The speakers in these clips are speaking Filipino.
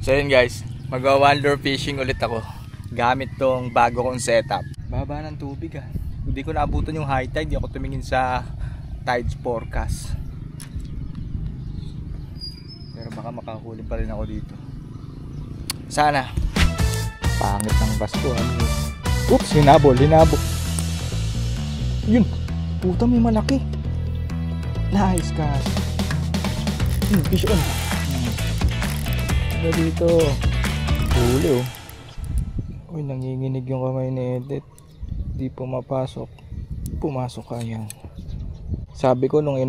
So yun guys, mag-wonder fishing ulit ako gamit tong bago kong setup. Baba ng tubig ah. Hindi ko naabutan yung high tide, hindi ako tumingin sa tides forecast. Pero baka makahuli pa rin ako dito. Sana. Pangit ng basko ano yun. Oops, hinabol. Yun, puta may malaki. Nice guys. Fish on. Ano dito? Huli oh. Uy, nanginginig yung kamay ni Edith. Di pumapasok. Pumasok kaya. Sabi ko nung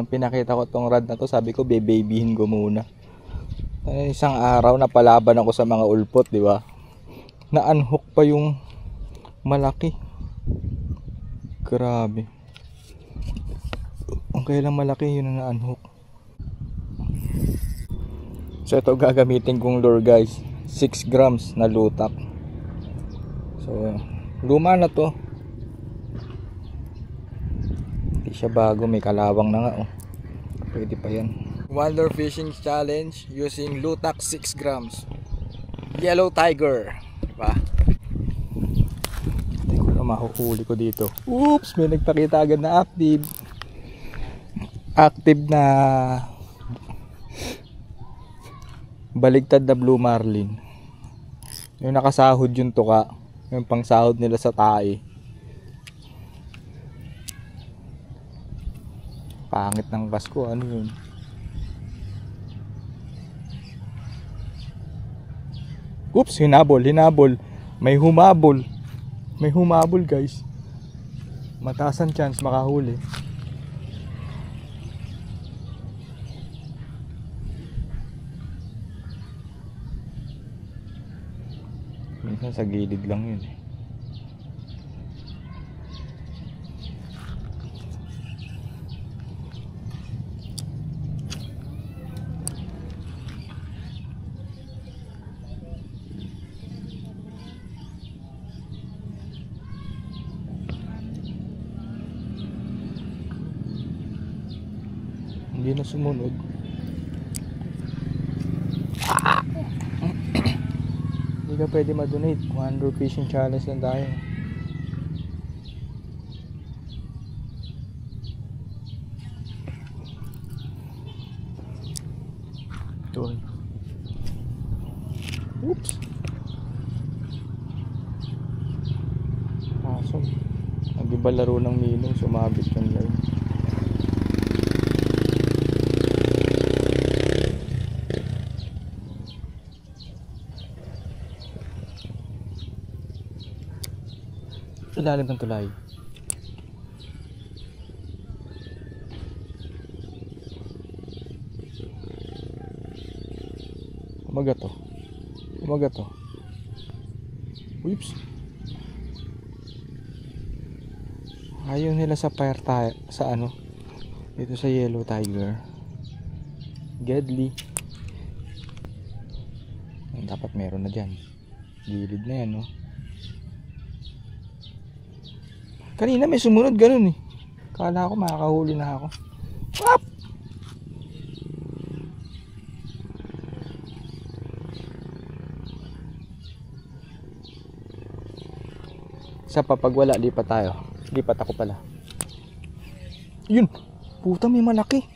pinakita ko tong rod na to, sabi ko babyhin ko muna. Isang araw napalaban ako sa mga ulpot, di ba? Na-unhook pa yung malaki. Grabe. Ang kailang malaki yun na na-unhook. So ito gagamitin kong lure guys, 6 grams na lutak. So luma na to, hindi siya bago, may kalawang na nga oh. Pwede pa yan. Wonder fishing challenge using lutak 6 grams Yellow Tiger, diba? Hindi ko na mahuhuli ko dito. Oops, may nagpakita agad na active na baligtad na blue marlin. Yung nakasahod yung tuka, yung pangsahod nila sa tae. Pangit ng basko, ano yun? Oops, hinabol. May humabol guys. Mataas ang chance makahuli. Minsan sa gilid lang yun eh. Hindi na sumunod. Hindi ka pwede ma-donate. 100 fishing challenge lang tayo. Ito. Oops. Kaso nag-iba laro ng ninong, sumabit yung line. Ilalim ng tulay. Umaga to. Oops. Ayaw nila sa fire tire, sa ano dito sa Yellow Tiger. Deadly. Dapat meron na dyan. Gilid na yan no. Kanina may sumunod ganun eh. Kala ko makakahuli na ako. Wap! Sa pag wala, lipat tayo. Lipat ako pala. Yun! Puta may malaki.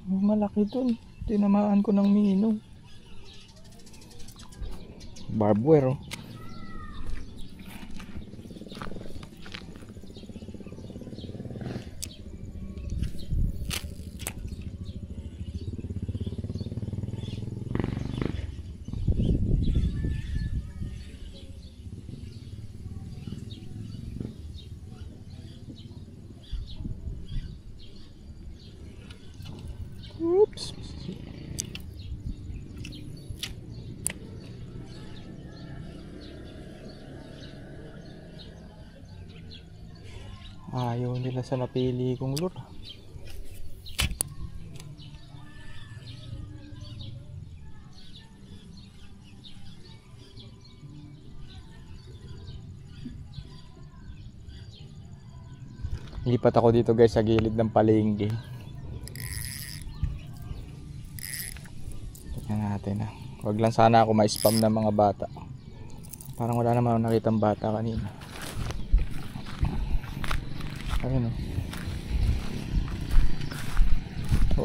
May malaki dun. Tinamaan ko ng minong. Barbware oh. Oops. Ayaw nila sa napili kong lure. Lipat ako dito guys sa gilid ng palengke. Tignan natin ha. Wag lang sana ako ma-spam ng mga bata. Parang wala naman akong nakitang bata kanina. Ayun o.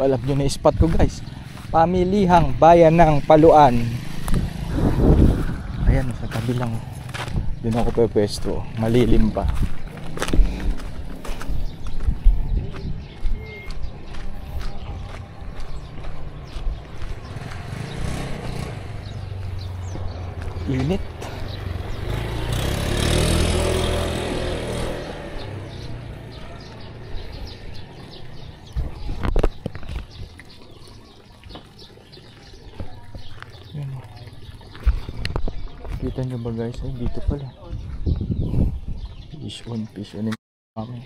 Alam nyo na spot ko guys. Pamilihang bayan ng Paluan. Ayan sa tabi lang. Doon ako pwesto. Malilim pa. Init. Kita nyo ba guys? Ay dito pala. Fish on yung namin.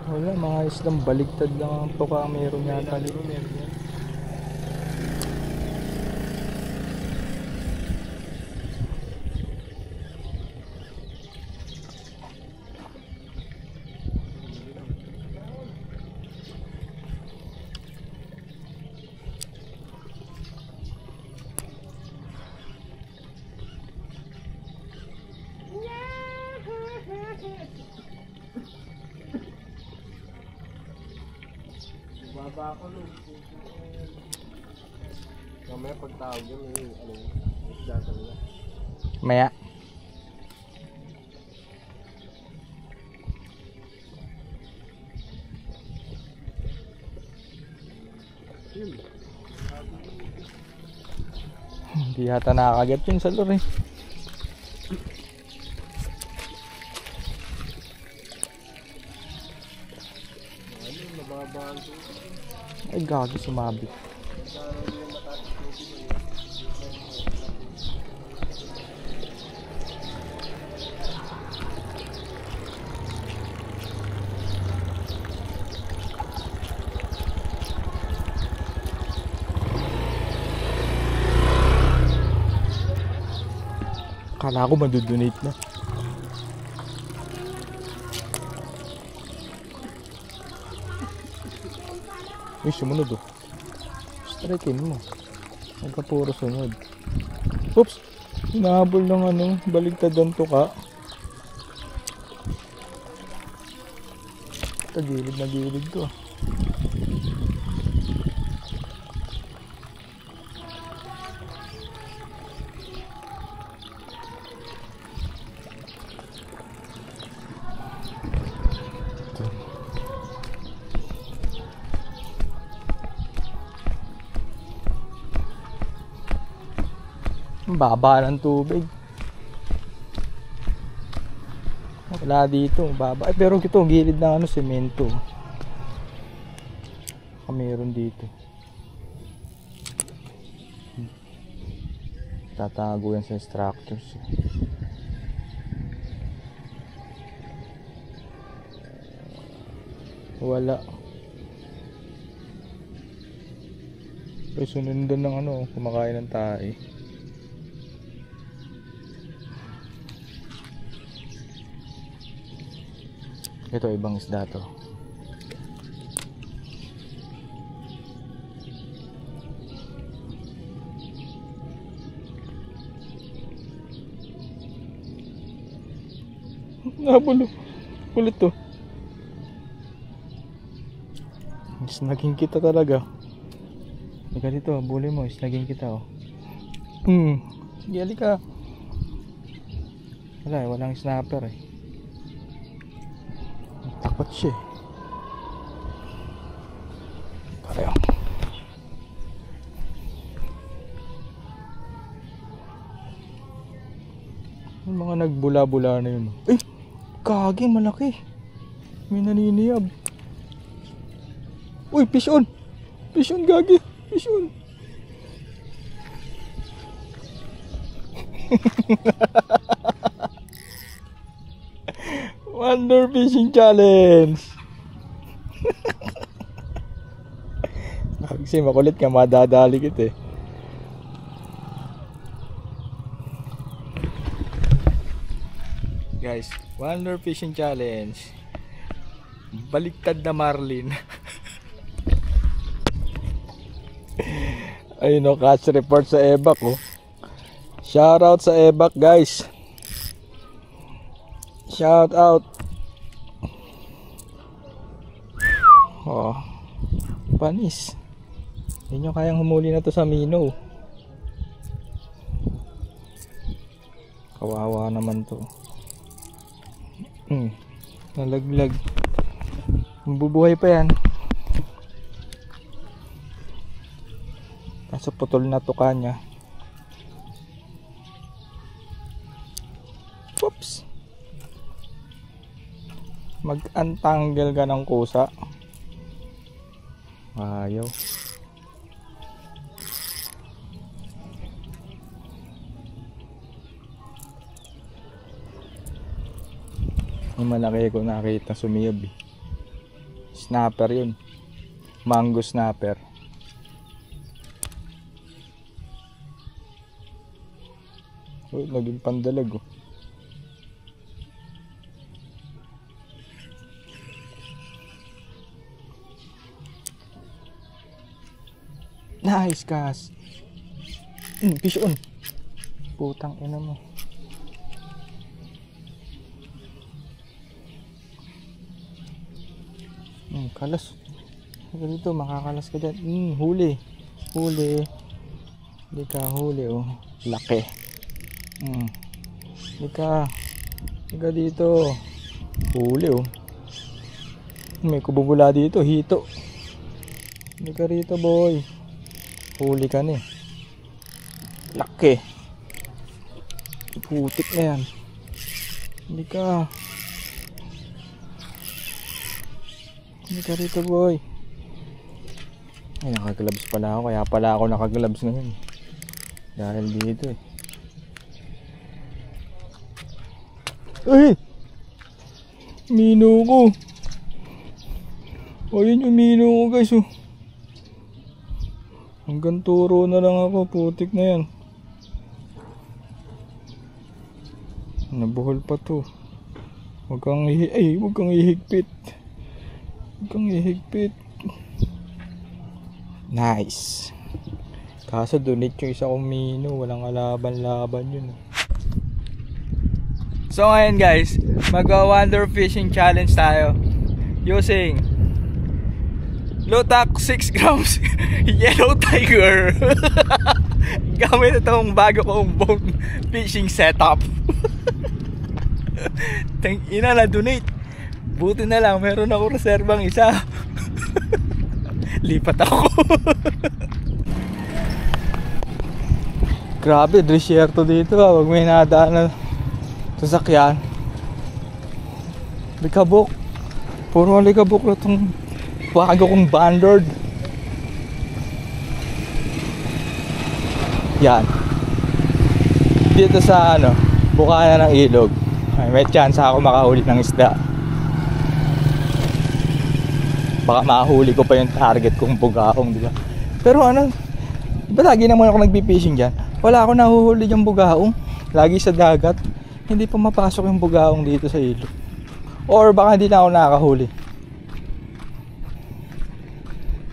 Wala, mga islang baligtad lang ang tuka meron yata dito. Baba ako nung mamaya pagtawag yun isda talaga. Maya. Hindi yata nakakagat yun sa lure. Ay gagi, sumabit. Kala ko madudonate na. Uy, sumunod oh. Strikein mo. Huwag puro sunod. Oops! Nahabol ng baligtad ang tuka. Tagilid na gilid ko. Baba ng tubig. Wala dito, baba. Ay, pero ito, gilid ng semento. Meron dito. Tatago yan sa structures. Wala. Ay, sunundan ng kumakain ng tae. Ito ibang isda to. Nabulo. Kulit to. Snagin kita talaga. Ika dito, buli mo, snagin kita oh. Sige, halika. Wala, walang snapper eh. Takot siya eh. Pareho. Yung mga nagbula-bula na yun. Eh! Kagi, malaki. May naniniyab. Uy, fish on! Fish on, gagi! Fish on! Wonder Fishing Challenge. Kasi makulit ka, madadali kita eh. Guys, Wonder Fishing Challenge. Baliktad na marlin. Ayun o, catch report sa Ebac oh. Shoutout sa Ebac guys. Shout out. Oh, panis. Hindi nyo kayang humuli na to sa Mino. Kawawa naman to. Nalaglag. Bubuhay pa yan. Kaso putol na tuka niya. Oops. Mag-untanggal ka ng kusa. Ayaw. Yung malaki ko nakita sumiyab eh. Snapper yun. Mango snapper. Oh, naging pandalag oh. Nice cast. Fish on. Putang ina mo. Kalas. Dito makakalas ka dyan. Huli. Huli. Hindi ka huli oh. Laki. Hindi ka dito. Huli oh. May kububula dito. Hito. Hindi ka rito boy. Huli ka na eh. Laki. Putik na yan. Hindi ka rito boy. Ay, nakaglabs pala ako. Kaya pala ako nakaglabs ngayon. Dahil dito eh. Ay! Mino ko. O yun yung mino ko guys oh. Hanggang turo na lang ako. Putik na yan. Nabuhol pa to. Huwag kang ihigpit. Huwag kang ihigpit. Nice. Kaso donate yung isa kong mino. Walang alaban-laban yun. So ngayon guys, mag-wonder fishing challenge tayo. Using Lutak 6 grams Yellow Tiger. Gamit itong bago kong bone fishing setup. Ina na donate. Buti na lang meron ako reserbang isa. Lipat ako. Grabe, desierto dito ah. Wag may nadaan na sasakyan. Likabok. Puro likabok na itong bago kong bandard. Yan. Dito sa bukana ng ilog. Ay, may chance ako makahuli ng isda. Baka makahuli ko pa yung target kong bugaong, di ba? Pero ba lagi naman ako nagpi-fishing dyan? Wala ako nahuhuli yung bugaong. Lagi sa dagat. Hindi pa mapasok yung bugaong dito sa ilog. Or baka hindi na ako nakakahuli.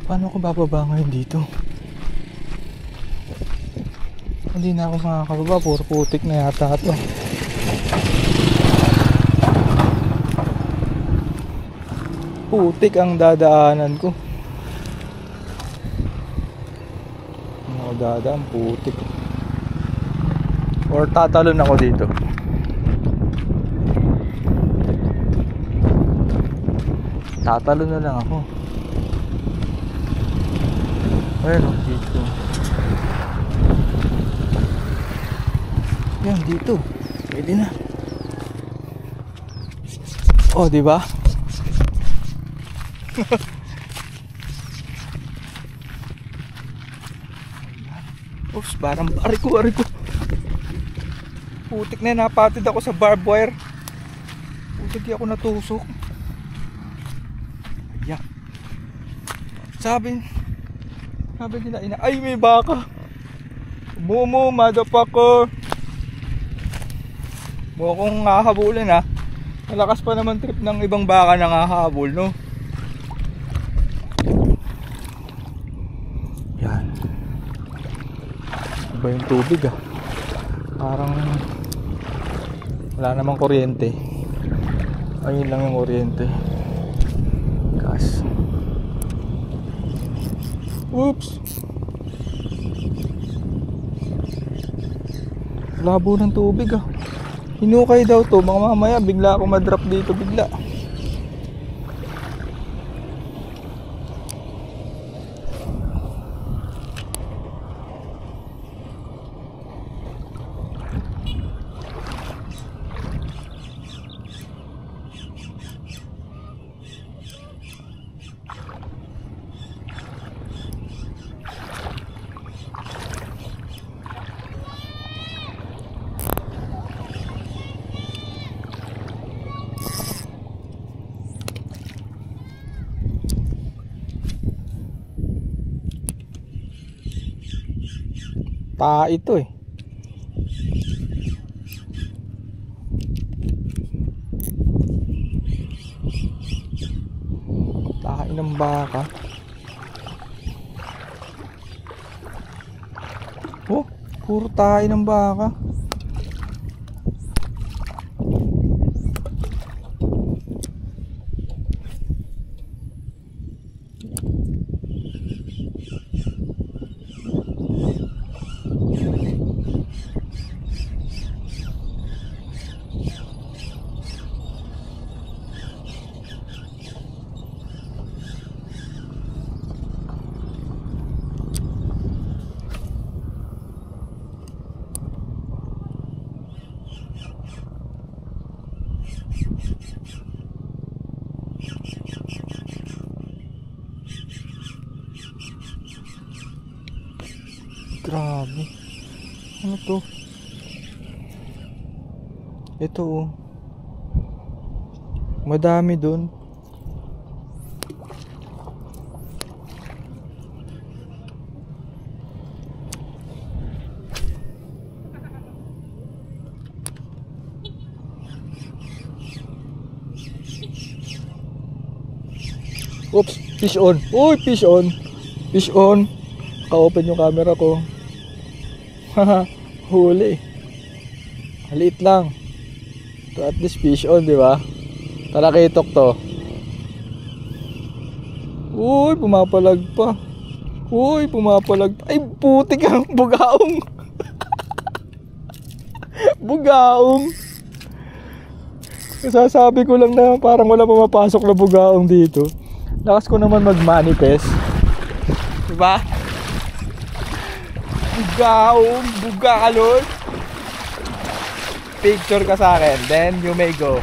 Paano ko bababa ngayon dito? Hindi na ako makakababa. Puro putik na yata ito. Putik ang dadaanan ko. Ano dadaan? Putik. Or tatalon ako dito. Tatalon na lang ako. Ayun dito. Yan dito. Pwede na. Oh, di ba? Oops, parang ariko. Putik na, napatid ako sa barbed wire. Putik, di ako natusok. Ayan. Sabi nila ay may baka. Mumu, motherfucker. Mo kung hahabulin ha. Malakas pa naman trip ng ibang baka na hahabol, no? Yan. Iba yung tubig ah. Parang wala namang kuryente. Ayun lang yung kuryente. Gas. Oops. Labo ng tubig ah. Hinukay daw to, mga mamaya bigla ako madrop dito bigla. Ito eh. Tahi ng baka. Oh, puro tahi ng baka. Grabe. Ano to? Ito oh. Madami dun. Oops, fish on. Uy, fish on. Fish on. Ka-open yung camera ko. Haha, huli. Maliit lang. To at least fish on, di ba? Talakitok to. Uy, pumapalag pa. Uy, pumapalag pa. Ay, putik ang bugaong. Bugaong. Sasabi ko lang na parang wala pumapasok na bugaong dito. Lakas ko naman mag-manifest. Diba? Bugaong, bugalon. Picture ka sa akin, then you may go.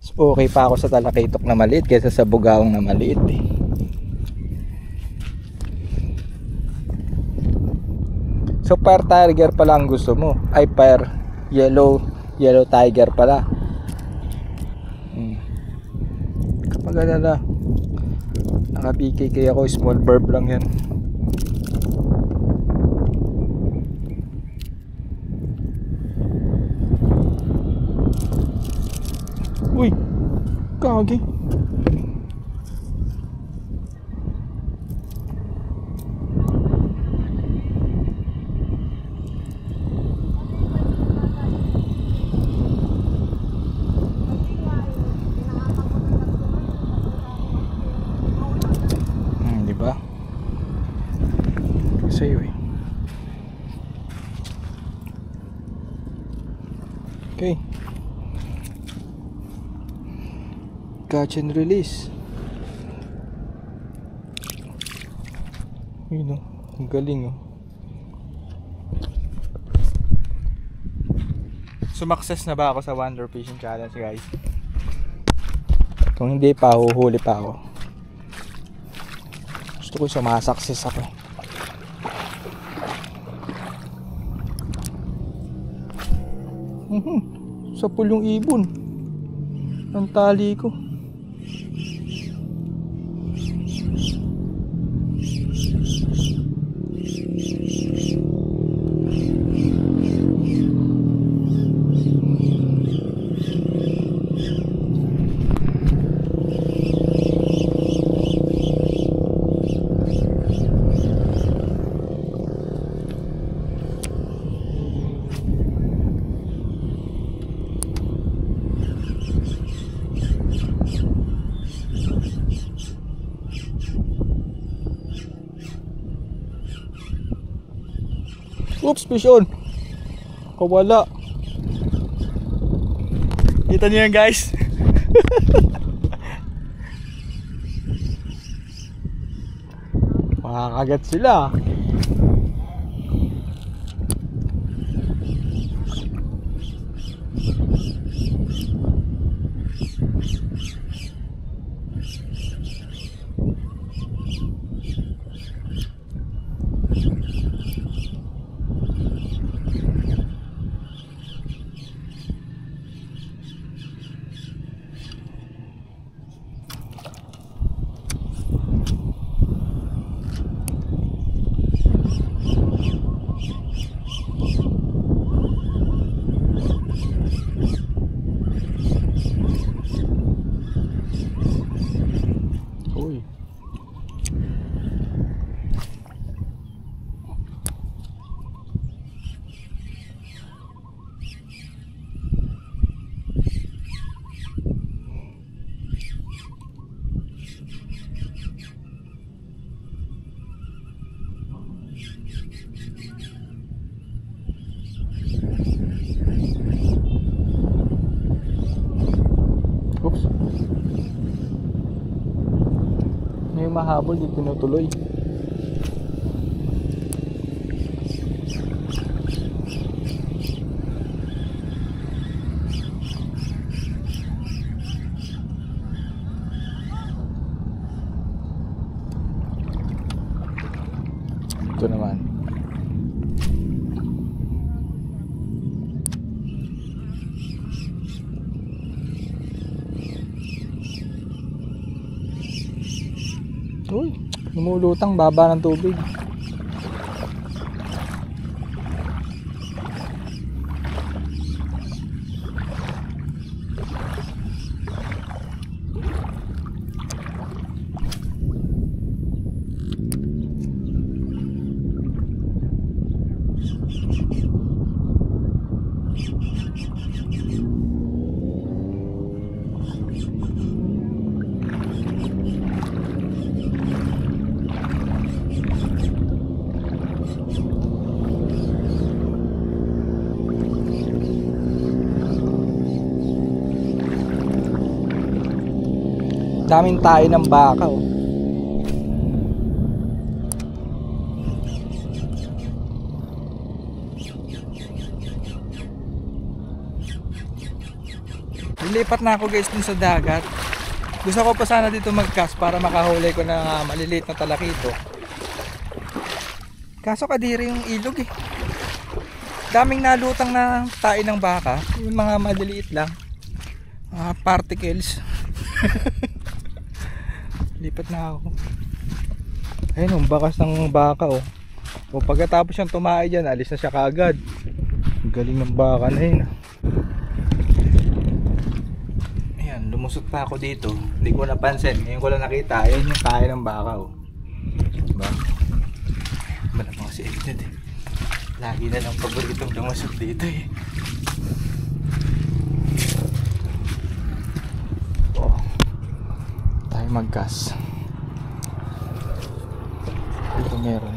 So, okay pa ako sa talakitok na maliit kaysa sa bugaong na maliit eh. So pear tiger pala ang gusto mo. Ay pear yellow tiger pala. Kapag alala, naka PKK ako, small burb lang yan. Uy, kagi. Diba? Sa'yo eh. Okay. Catch and release. Yun oh, ang galing oh. Sumakses na ba ako sa Wonder Fishing Challenge, guys? Kung hindi pa, huhuli pa ako. Gusto ko sumasakses ako. Sa pool yung ibon. Ang tali ko. Oops, fish on. Kawala. Kita niyo yan, guys. Makakagat sila. Uy. Oops. May mahabol, di tinutuloy. Ito naman. Uy, lumulutang baba ng tubig. Daming tayo ng baka, oh. Lilipat na ako, guys, dun sa dagat. Gusto ko pa sana dito mag-cast para makahuli ko ng maliliit na talakito. Kaso kadiri yung ilog, eh. Daming nalutang na tayo ng baka. Yung mga maliliit lang, particles. Lipat na ako. Ayun, bakas ng baka, oh. O pagkatapos siyang tumae dyan, alis na siya kaagad. Galing ng baka na yun. Ayan, lumusot pa ako dito. Hindi ko napansin. Ngayon ko lang nakita. Ayan yung tae ng baka, oh. Diba? Iba na mga si Edna, eh. Lagi na lang paboritong lumusot dito, eh. Mag-gas. Dito meron.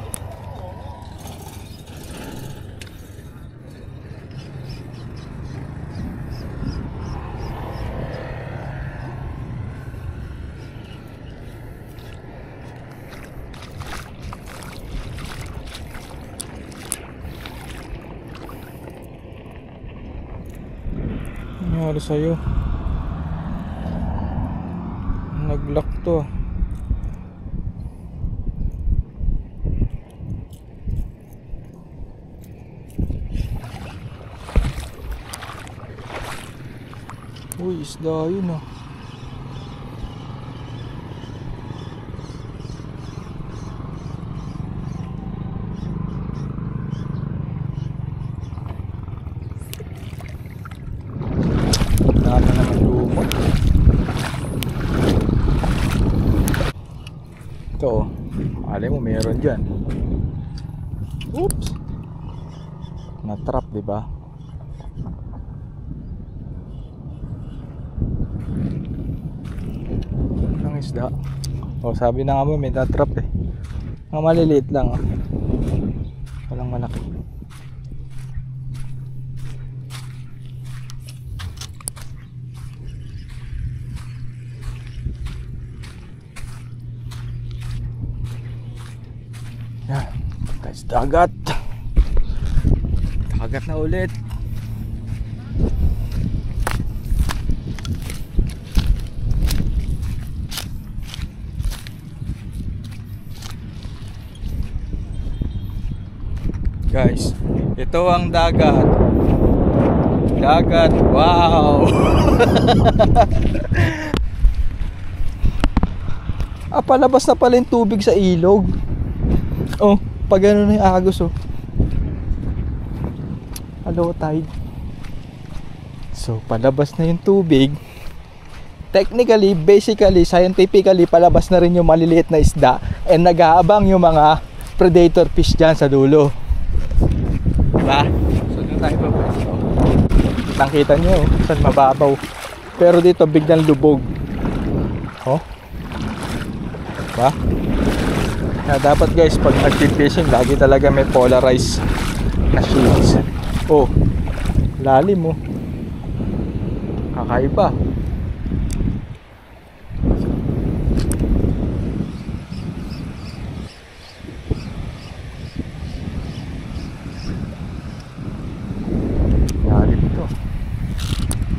Ano nangyari sa'yo? Nag-lock to. Uy, isda yun ah. Dami naman lumot. Ito oh. Alay mo meron dyan. Oops. Na-trap, di ba? Ang isda. Oh, sabi na nga mo may na-trap eh. Mga maliliit lang oh. Walang malaki. Yan. Guys, dagat. Dagat na ulit. Guys, ito ang dagat. Dagat, wow. Palabas na pala yung tubig sa ilog. Oh, pag ano na yung agos oh. Low tide. So, palabas na yung tubig. Technically, basically, scientifically, palabas na rin yung maliliit na isda. And nag-aabang yung mga predator fish dyan sa dulo. Diba? So, doon tayo pabalik. Nakita nyo, saan mababaw. Pero dito, biglang lubog. Oh. Diba? Kaya dapat guys, pag nag-fishing, lagi talaga may polarized na shades. Oh, lalim mo. Kakaiba. Lalim to.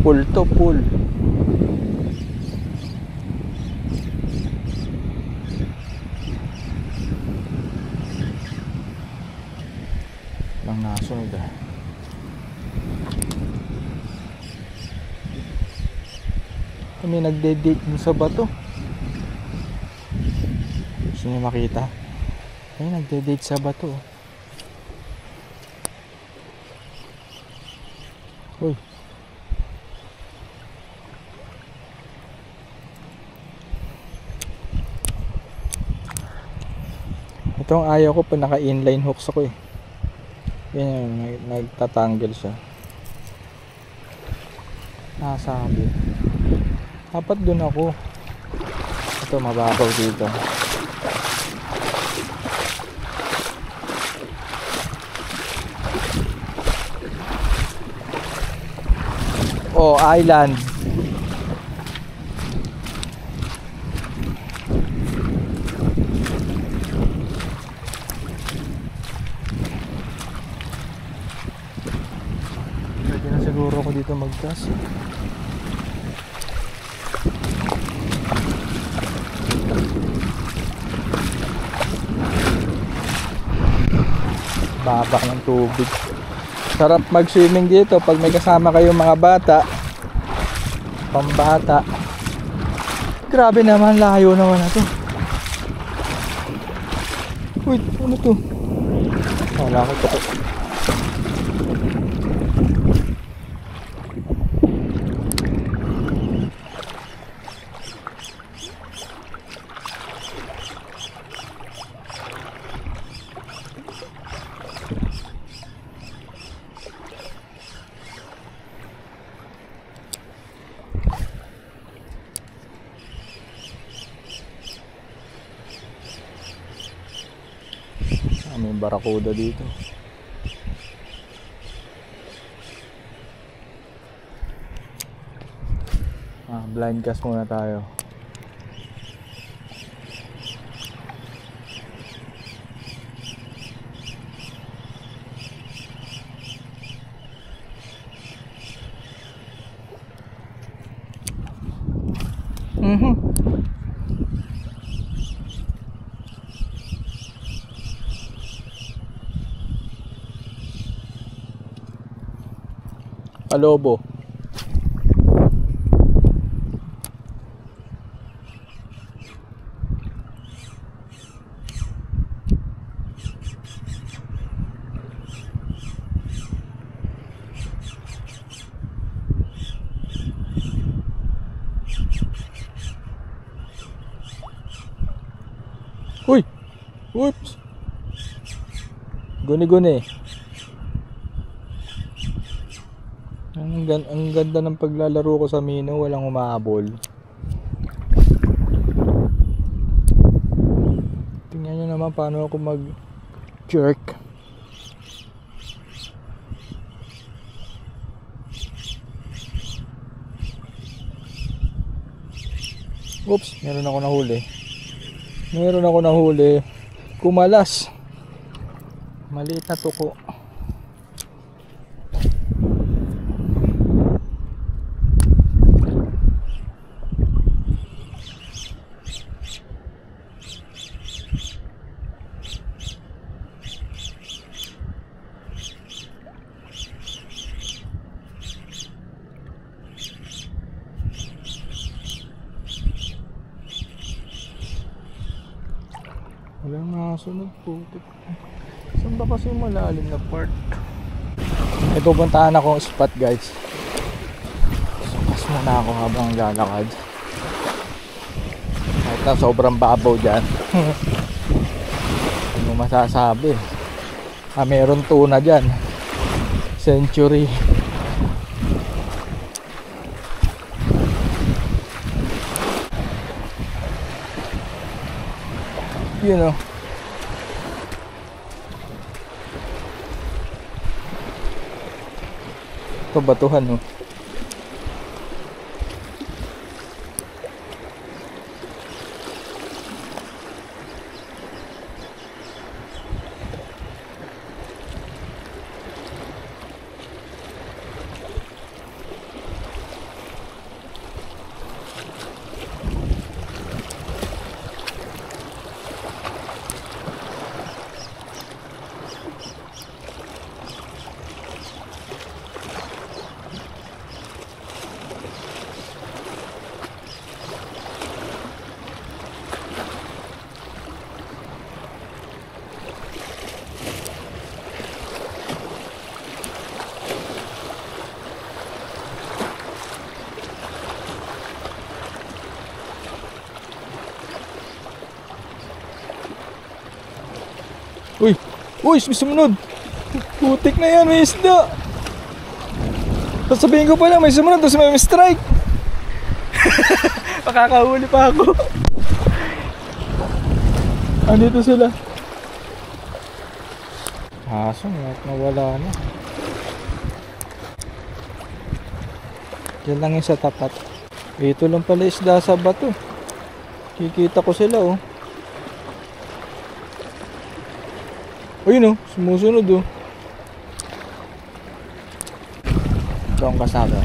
Pool to, pool. Lang nasunod ah. Kami nagde-date dun sa bato. Gusto niyo makita? Kami nagde-date sa bato. Uy. Itong ayaw ko pa naka-inline hooks ako eh. Yan yun, nagtatanggal siya. Nasabi. Dapat dun ako. Ito mababaw dito. Oh, island. Pwede na siguro ako dito magtas. Babak ng tubig. Sarap mag-swimming dito pag may kasama kayong mga bata. Pambata. Grabe naman, layo naman na to. Uy, ano to? Wala ko to. May barakuda dito. Blind cast muna tayo. Palobo. Oops. Guni-guni. Ang ganda ng paglalaro ko sa Mino, walang umahabol. Tingnan nyo naman paano ako mag-jerk. Oops, meron ako nahuli. Kumalas. Maliit na tuko. Walang nakasunod po. Saan ba kasi yung malalim na part? May pupuntahan akong spot guys. Sukas muna ako habang lalakad. Kahit na sobrang babaw dyan. Ano masasabi? Meron tuna dyan. Century. You know. Ito batuhan no. Uy! Uy! Sumunod! Putik na yan! May isda! Sasabihin ko pa lang may sumunod tapos may strike! Makakahuli pa ako! Andito sila! Aso nawala na. Diyan lang yung sa tapat. Ito lang pala isda sa bato. Kikita ko sila oh. Ayun oh, sumusunod oh. Ito ang kasama.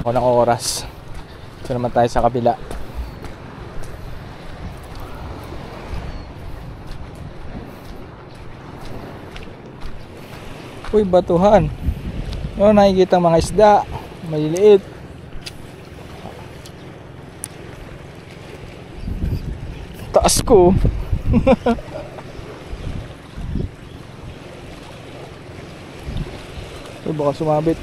Ako ng oras. Ito naman tayo sa kabila. Uy, batuhan. Oh, nakikita mga isda. Maliliit. Taas ko. Uy, baka sumabit.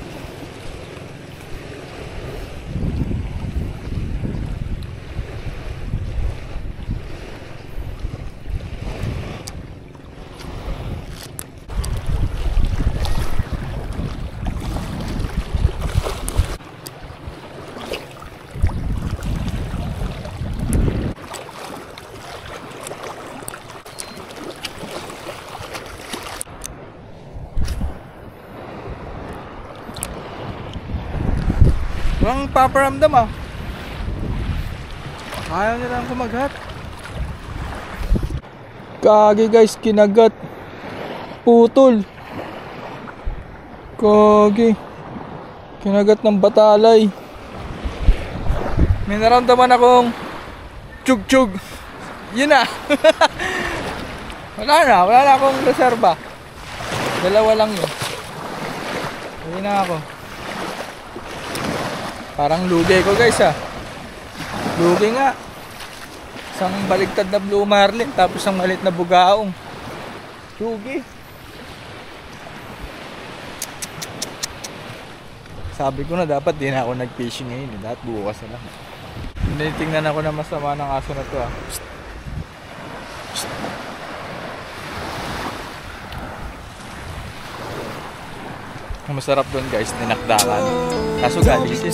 Walang paparamdam ah. Ayaw nilang kumagat. Kagi guys, kinagat. Putol. Kagi. Kinagat ng batalay. May naramdaman akong chug-chug. Yun na. Wala na akong reserba. Dalawa lang yun. Uwi na ako. Parang lugi ko guys ah. Lugi nga. Isang baligtad na blue marlin tapos isang malit na bugaong. Lugi. Sabi ko na dapat di na ako nag-fishing ngayon. Dapat bukas na lang. Tinitingnan ako na masama ng aso na to ah. Ang masarap doon guys, ninakdakan. Kaso galing siya.